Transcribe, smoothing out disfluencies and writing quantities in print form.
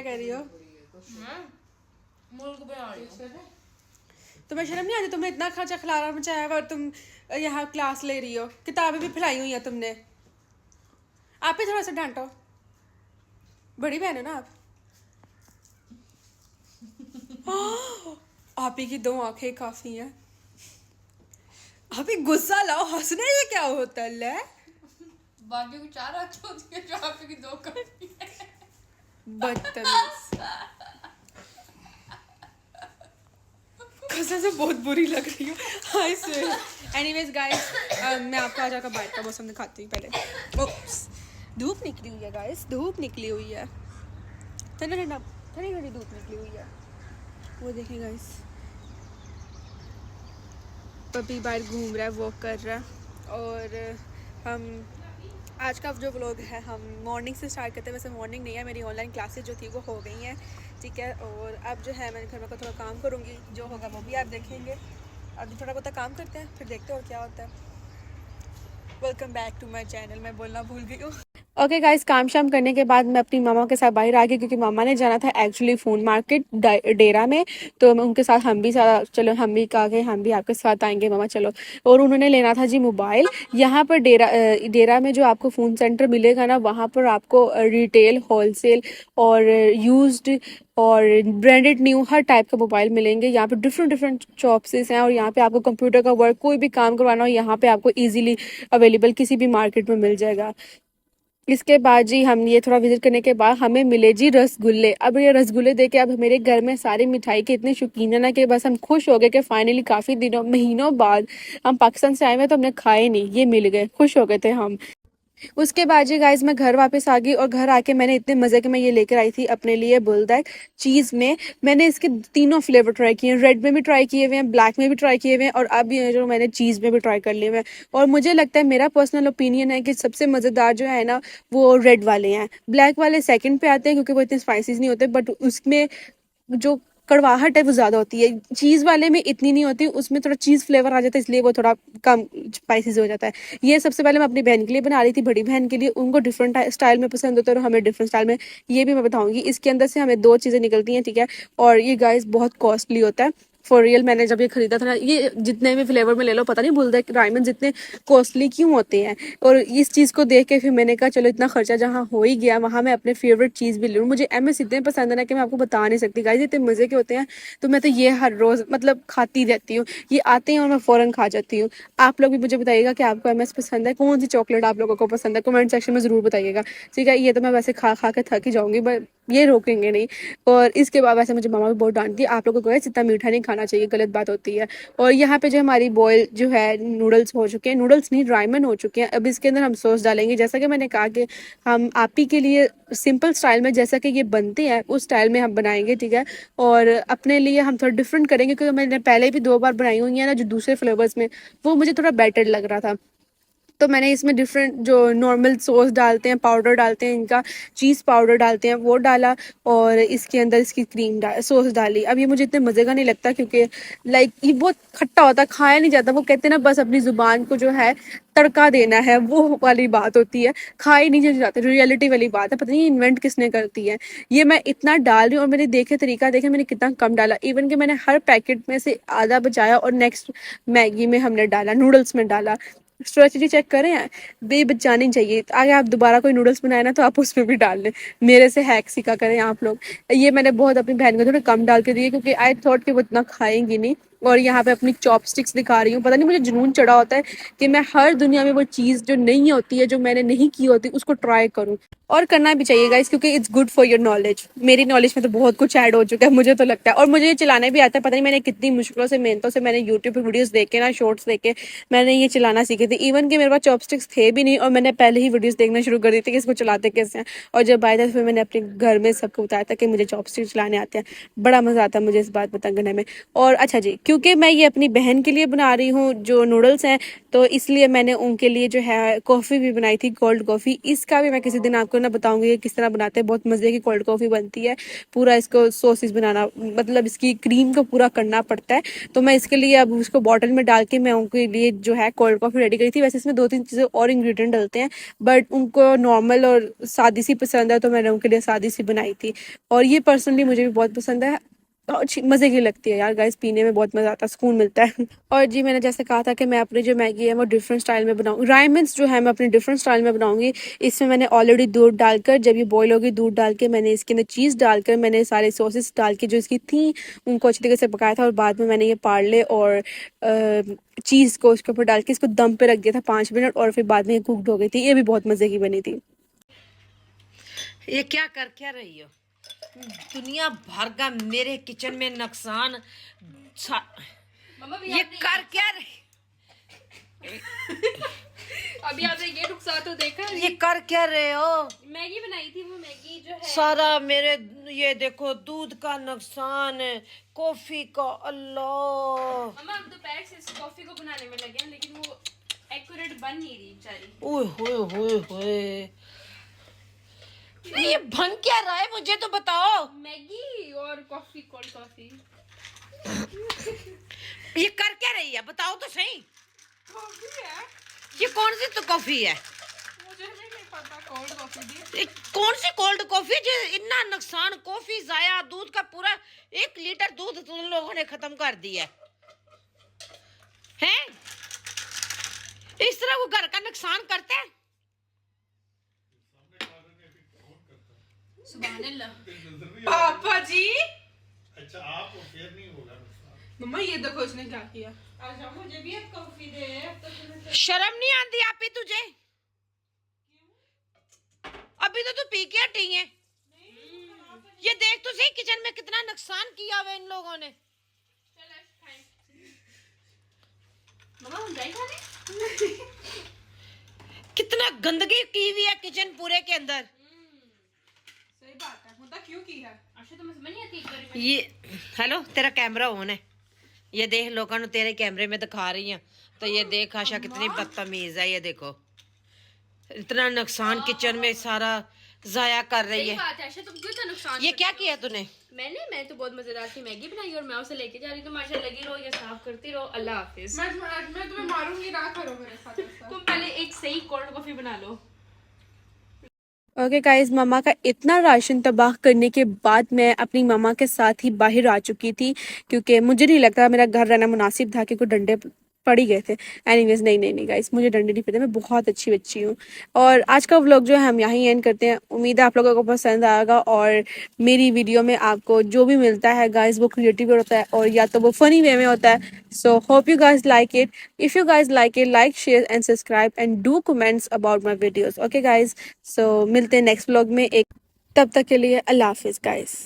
कह रही हो? मुल्क बना रही हूँ। तुम्हें शर्म नहीं आती? तुमने इतना खर्चा खिलाना मचाया हुआ और तुम यहाँ क्लास ले रही हो, किताबें भी फैलाई हुई है तुमने। आप ही थोड़ा सा डांटो, बड़ी बहन हो ना आप। आप ही की 2 आंखें काफी हैं। आप ही गुस्सा लाओ, हंसने से क्या होता है? ले बाकियों की 4 आंखें होती है, जो आपकी 2 करती है। बदतमीज, कसम से बहुत बुरी लग रही हूँ। एनीवेज गाइस, मैं आपको आज का बाहर का मौसम दिखाती हूँ पहले। ओप्स, धूप निकली हुई है गाइस, धूप निकली हुई है, ठंडी ठंडी ठंडी ठंडी धूप निकली हुई है। वो देखें गाइस, पपी बाहर घूम रहा है, वॉक कर रहा है। और हम आज का जो व्लॉग है हम मॉर्निंग से स्टार्ट करते हैं। वैसे मॉर्निंग नहीं है, मेरी ऑनलाइन क्लासेस जो थी वो हो गई हैं, ठीक है। और अब जो है मैंने घर में थोड़ा काम करूँगी, जो होगा वो भी आप देखेंगे। अभी थोड़ा बहुत काम करते हैं, फिर देखते हो क्या होता है। Welcome back to my channel. मैं बोलना भूल गई हूँ। ओके गाइस, काम शाम करने के बाद मैं अपनी मामा के साथ बाहर आ गई, क्योंकि मामा ने जाना था एक्चुअली फ़ोन मार्केट डेरा में। तो उनके साथ हम भी चलो, हम भी कहा गए हम भी आपके साथ आएंगे मामा, चलो। और उन्होंने लेना था जी मोबाइल। यहाँ पर डेरा में जो आपको फ़ोन सेंटर मिलेगा ना, वहाँ पर आपको रिटेल, होलसेल और यूज्ड और ब्रांडेड न्यू हर टाइप का मोबाइल मिलेंगे। यहाँ पे डिफरेंट डिफरेंट शॉप्सेस हैं, और यहाँ पे आपको कंप्यूटर का वर्क कोई भी काम करवाना हो, यहाँ पे आपको इजीली अवेलेबल किसी भी मार्केट में मिल जाएगा। इसके बाद जी हम ये थोड़ा विजिट करने के बाद हमें मिले जी रसगुल्ले। अब ये रसगुल्ले देके अब मेरे घर में सारी मिठाई के इतने शौकीन है ना, कि बस हम खुश हो गए कि फाइनली काफ़ी दिनों महीनों बाद हम पाकिस्तान से आए हुए, तो हमने खाए नहीं, ये मिल गए, खुश हो गए थे हम। उसके बाद जी गाइज मैं घर वापस आ गई, और घर आके मैंने इतने मज़े के मैं ये लेकर आई थी अपने लिए बुलदैक चीज़ में। मैंने इसके 3 फ्लेवर ट्राई किए हैं, रेड में भी ट्राई किए हुए हैं, ब्लैक में भी ट्राई किए हुए हैं, और अब ये जो मैंने चीज़ में भी ट्राई कर लिए हुए हैं। और मुझे लगता है, मेरा पर्सनल ओपिनियन है कि सबसे मज़ेदार जो है ना वो रेड वाले हैं। ब्लैक वाले सेकंड पे आते हैं, क्योंकि वो इतने स्पाइसीज नहीं होते, बट उसमें जो कड़वाहट है वो ज़्यादा होती है। चीज़ वाले में इतनी नहीं होती, उसमें थोड़ा चीज़ फ्लेवर आ जाता है, इसलिए वो थोड़ा कम स्पाइसीज हो जाता है। ये सबसे पहले मैं अपनी बहन के लिए बना रही थी, बड़ी बहन के लिए। उनको डिफरेंट स्टाइल में पसंद होता है और हमें डिफरेंट स्टाइल में। ये भी मैं बताऊंगी। इसके अंदर से हमें 2 चीज़ें निकलती हैं, ठीक है। और ये गाइस बहुत कॉस्टली होता है, फॉर रियल। मैंने जब ये खरीदा था ना, ये जितने भी फ्लेवर में ले लो, पता नहीं बोलता है डायमंड इतने कॉस्टली क्यों होते हैं। और इस चीज़ को देख के फिर मैंने कहा चलो, इतना खर्चा जहाँ हो ही गया, वहाँ मैं अपने फेवरेट चीज़ भी ले लूँ। मुझे MS इतने पसंद है ना कि मैं आपको बता नहीं सकती गाइस, इतने मज़े के होते हैं। तो मैं तो ये हर रोज़ मतलब खाती रहती हूँ। ये आते हैं और मैं फ़ौरन खा जाती हूँ। आप लोग भी मुझे बताइएगा कि आपको MS पसंद है, कौन सी चॉकलेट आप लोगों को पसंद है, कमेंट सेक्शन में ज़रूर बताइएगा, ठीक है। ये तो मैं वैसे खा खा के थक ही जाऊँगी, बट ये रोकेंगे नहीं। और इसके बाद वैसे मुझे मामा भी बहुत डांटती है, आप लोगों को इतना मीठा नहीं खाना चाहिए, गलत बात होती है। और यहाँ पे जो हमारी बॉयल जो है नूडल्स हो चुके हैं, नूडल्स नहीं राइमन हो चुके हैं। अब इसके अंदर हम सॉस डालेंगे, जैसा कि मैंने कहा कि हम आप ही के लिए सिंपल स्टाइल में, जैसा कि ये बनते हैं उस स्टाइल में हम बनाएंगे, ठीक है। और अपने लिए हम थोड़ा डिफरेंट करेंगे, क्योंकि मैंने पहले भी 2 बार बनाई हुई है ना जो दूसरे फ्लेवर्स में, वो मुझे थोड़ा बेटर लग रहा था। तो मैंने इसमें डिफरेंट जो नॉर्मल सॉस डालते हैं, पाउडर डालते हैं इनका, चीज़ पाउडर डालते हैं, वो डाला। और इसके अंदर इसकी क्रीम सॉस डाली। अब ये मुझे इतने मज़े का नहीं लगता, क्योंकि लाइक ये बहुत खट्टा होता है, खाया नहीं जाता। वो कहते हैं ना, बस अपनी ज़ुबान को जो है तड़का देना है, वो वाली बात होती है, खाए नहीं जाते। रियलिटी वाली बात है, पता नहीं इन्वेंट किसने करती है। ये मैं इतना डाल रही हूँ, और मैंने देखे तरीका देखे मैंने कितना कम डाला। इवन कि मैंने हर पैकेट में से आधा बचाया, और नेक्स्ट मैगी में हमने डाला, नूडल्स में डाला। स्ट्रेटजी चेक करें यार, बचानी चाहिए। आगे आप दोबारा कोई नूडल्स बनाए ना, तो आप उसमें भी डाल लें, मेरे से हैक सीखा करें आप लोग। ये मैंने बहुत अपनी बहन को थोड़ा कम डाल के दिए, क्योंकि आई थॉट कि वो इतना खाएंगी नहीं। और यहाँ पे अपनी चॉपस्टिक्स दिखा रही हूँ। पता नहीं मुझे जुनून चढ़ा होता है कि मैं हर दुनिया में वो चीज़ जो नहीं होती है, जो मैंने नहीं की होती, उसको ट्राई करूँ। और करना भी चाहिए गाइस, क्योंकि it's good for your knowledge. मेरी नॉलेज में तो बहुत कुछ ऐड हो चुका है, मुझे तो लगता है। और मुझे ये चलाना भी आता है। पता नहीं मैंने कितनी मुश्किलों से, मेहनतों से, मैंने यूट्यूब पे वीडियोस देख के ना, शॉर्ट्स देख के मैंने ये चलाना सीखे थे। इवन कि मेरे पास चॉपस्टिक्स थे भी नहीं, और मैंने पहले ही वीडियोस देखना शुरू कर दी थी कि इसको चलाते कैसे हैं। और जब आया था, फिर मैंने अपने घर में सबको बताया था कि मुझे चॉपस्टिक्स चलाने आते हैं। बड़ा मज़ा आता है मुझे इस बात बताने में। और अच्छा जी, क्यों क्योंकि मैं ये अपनी बहन के लिए बना रही हूँ जो नूडल्स हैं, तो इसलिए मैंने उनके लिए जो है कॉफ़ी भी बनाई थी, कोल्ड कॉफ़ी। इसका भी मैं किसी दिन आपको ना बताऊंगी कि किस तरह बनाते हैं, बहुत मज़े की कोल्ड कॉफ़ी बनती है। पूरा इसको सॉसेस बनाना, मतलब इसकी क्रीम को पूरा करना पड़ता है। तो मैं इसके लिए अब उसको बॉटल में डाल के मैं उनके लिए जो है कोल्ड कॉफ़ी रेडी करी थी। वैसे इसमें 2-3 चीज़ें और इंग्रेडिएंट डलते हैं, बट उनको नॉर्मल और सादी सी पसंद है, तो मैंने उनके लिए सादी सी बनाई थी। और ये पर्सनली मुझे भी बहुत पसंद है, अच्छी मज़े की लगती है यार गाइस, पीने में बहुत मज़ा आता है, सुकून मिलता है। और जी मैंने जैसे कहा था कि मैं अपनी जो मैगी है वो डिफरेंट स्टाइल में बनाऊँ, रायमंड्स जो है मैं अपनी डिफरेंट स्टाइल में बनाऊंगी। इसमें मैंने ऑलरेडी दूध डालकर, जब ये बॉईल होगी दूध डाल के, मैंने इसके अंदर चीज़ डालकर, मैंने सारे सॉसेस डाल के जो इसकी थी उनको अच्छी तरीके से पकाया था। और बाद में मैंने ये पार्ले और चीज़ को उसके ऊपर डाल के इसको दम पे रख दिया था 5 मिनट, और फिर बाद में ये कुकड हो गई थी। ये भी बहुत मज़े की बनी थी। ये क्या रही हो? दुनिया भर का मेरे किचन में नुकसान। मम्मा भी ये कर क्या रही? अभी आपने ये नुकसान तो देखा। ये कर क्या रहे हो? मैगी बनाई थी, वो मैगी जो है सारा मेरे, ये देखो दूध का नुकसान, कॉफी का, अल्लाह। मम्मा हम दोपहर से इस कॉफी को बनाने में लगे हैं, लेकिन वो एक्यूरेट बन नहीं रही बेचारी। ओए होए होए होए, ये बन क्या रहा है मुझे तो बताओ। मैगी और कॉफी, कोल्ड कॉफी। ये कर क्या रही है बताओ तो सही। कॉफी है, ये कौन सी तो कॉफी है? मुझे भी नहीं पता। कोल्ड कॉफी भी ये कौन सी कोल्ड कॉफी जो इतना नुकसान, कॉफी जाया, दूध का पूरा 1 लीटर दूध तुम लोगों ने खत्म कर दिया है। इस तरह वो घर का नुकसान करते हैं। सुभान अल्लाह। पापा जी, अच्छा आप फिर नहीं होगा नुकसान। मम्मा ये देखो इसने क्या किया। अच्छा मुझे भी एक कॉफी दे। अब तक शर्म नहीं आती आप ही तुझे? अभी तो तू पी के हटी है। ये देख तो सही किचन में कितना नुकसान किया हुआ इन लोगों ने। मम्मा हम जाए खाने। कितना गंदगी की हुई है किचन पूरे के अंदर। सही बात है, होता क्यों की है? अच्छा तुम्हें समझ नहीं आती एक बार ये हेलो, तेरा कैमरा ऑन है, ये देख लोगों ने तेरे कैमरे में दिखा रही है। तो ये देख आशा कितनी बदतमीज है। ये देखो इतना नुकसान किचन में सारा जाया कर रही सही है। बात है। अच्छा तुम क्यों इतना नुकसान ये करते क्या हो? किया तूने? मैं तो बहुत मजेदार सी मैगी बनाई और मैं उसे लेके जा रही हूँ। तुम माशा लगी रहो, ये साफ करती रहो। अल्लाह हाफिज। मैं तुम्हें मारूंगी, ना करो मेरे साथ ऐसा। तुम पहले एक सही कोल्ड कॉफी बना लो। ओके गाइस, मामा का इतना राशन तबाह करने के बाद मैं अपनी मामा के साथ ही बाहर आ चुकी थी, क्योंकि मुझे नहीं लगता मेरा घर रहना मुनासिब था, क्योंकि डंडे पड़ ही गए थे। एनीवेज नहीं गाइस, मुझे डंडे नहीं पड़ते, मैं बहुत अच्छी बच्ची हूँ। और आज का व्लॉग जो है हम यहाँ ही एंड करते हैं। उम्मीद है आप लोगों को पसंद आएगा, और मेरी वीडियो में आपको जो भी मिलता है गाइस वो क्रिएटिव होता है, और या तो वो फनी वे में होता है। So hope you guys like it. If you guys like it, like, share and subscribe and do comments about my videos. Okay guys, so मिलते हैं नेक्स्ट व्लॉग में। एक तब तक के लिए अल्लाह हाफिज़ गाइस।